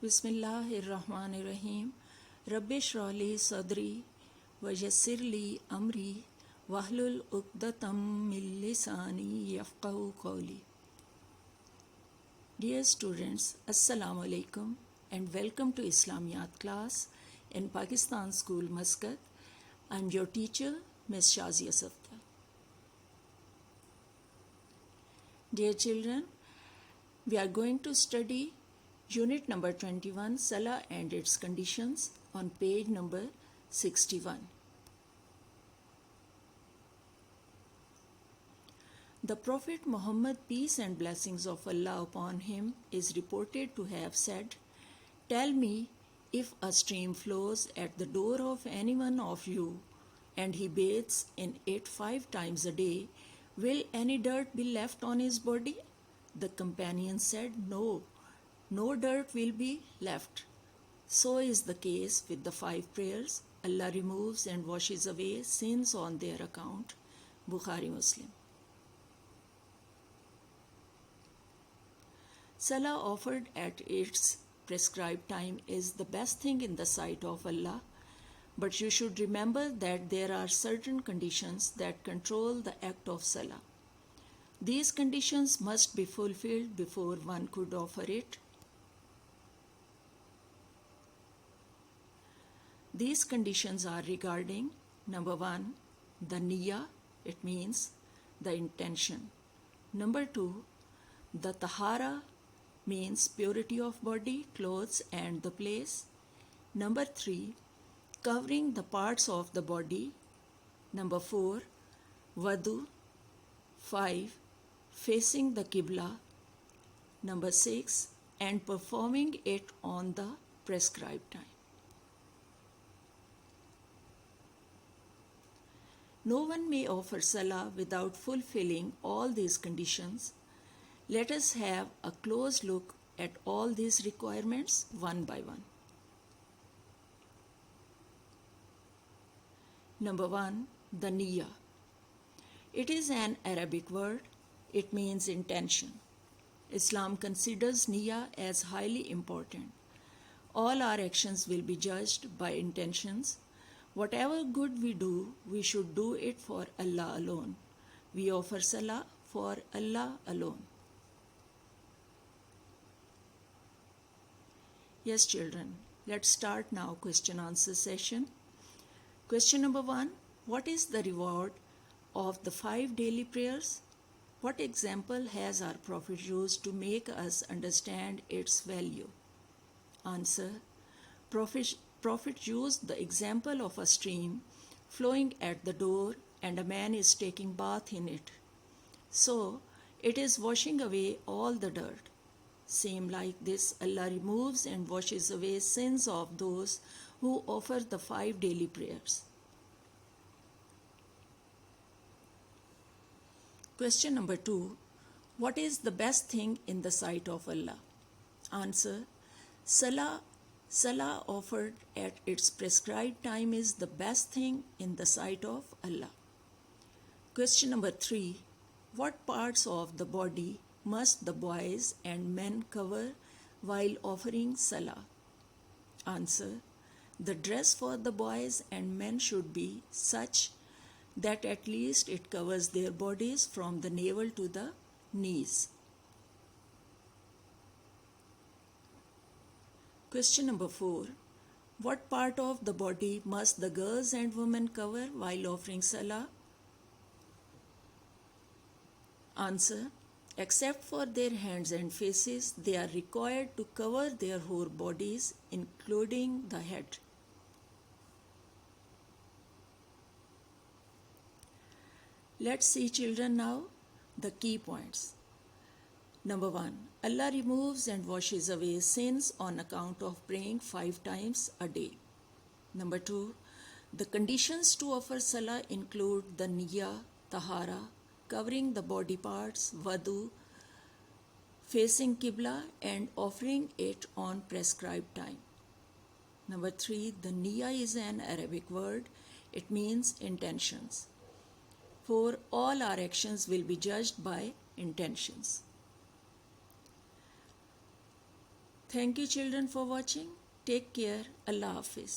बिस्मिल्लाहिर्रहमानिर्रहीम रब्बिश्रह ली सदरी वयस्सिर ली अमरी वहलुल उक़दतम मिन लिसानी यफ़क़हू क़ौली. Dear students, Assalamu alaikum and welcome to Islamiyat class in Pakistan School, Muscat. I am your teacher, Ms. Shazia Safta. Dear children, we are going to study Unit number 21, Salah and its conditions, on page number 61. The Prophet Muhammad, peace and blessings of Allah upon him, is reported to have said, "Tell me, if a stream flows at the door of any one of you, and he bathes in it 5 times a day, will any dirt be left on his body?" The companion said, No dirt will be left. So is the case with the 5 prayers. Allah removes and washes away sins on their account. Bukhari Muslim. Salah offered at its prescribed time is the best thing in the sight of Allah, but you should remember that there are certain conditions that control the act of Salah. These conditions must be fulfilled before one could offer it. These conditions are regarding: number 1, the niyyah, it means the intention. Number 2, the tahara, means purity of body, clothes and the place. Number 3, covering the parts of the body. Number 4, wudu. 5, facing the Qibla. Number 6, and performing it on the prescribed time. No one may offer Salah without fulfilling all these conditions. Let us have a close look at all these requirements one by one. Number 1, the niyyah. It is an Arabic word. It means intention. Islam considers niyyah as highly important. All our actions will be judged by intentions. Whatever good we do, we should do it for Allah alone. We offer Salah for Allah alone. Yes, children, let's start now question answer session. Question number 1, what is the reward of the 5 daily prayers? What example has our Prophet used to make us understand its value? Answer: Prophet used the example of a stream flowing at the door and a man is taking bath in it. So, it is washing away all the dirt. Same like this, Allah removes and washes away sins of those who offer the 5 daily prayers. Question number 2, what is the best thing in the sight of Allah? Answer: Salah offered at its prescribed time is the best thing in the sight of Allah. Question number 3, what parts of the body must the boys and men cover while offering Salah? Answer: the dress for the boys and men should be such that at least it covers their bodies from the navel to the knees. Question number 4, what part of the body must the girls and women cover while offering Salah? Answer: except for their hands and faces, they are required to cover their whole bodies, including the head. Let's see, children, now the key points. Number 1, Allah removes and washes away sins on account of praying 5 times a day. Number 2, the conditions to offer Salah include the niyyah, tahara, covering the body parts, wudu, facing Qibla and offering it on prescribed time. Number 3, the niyyah is an Arabic word. It means intentions. 4, all our actions will be judged by intentions. Thank you children for watching. Take care. Allah Hafiz.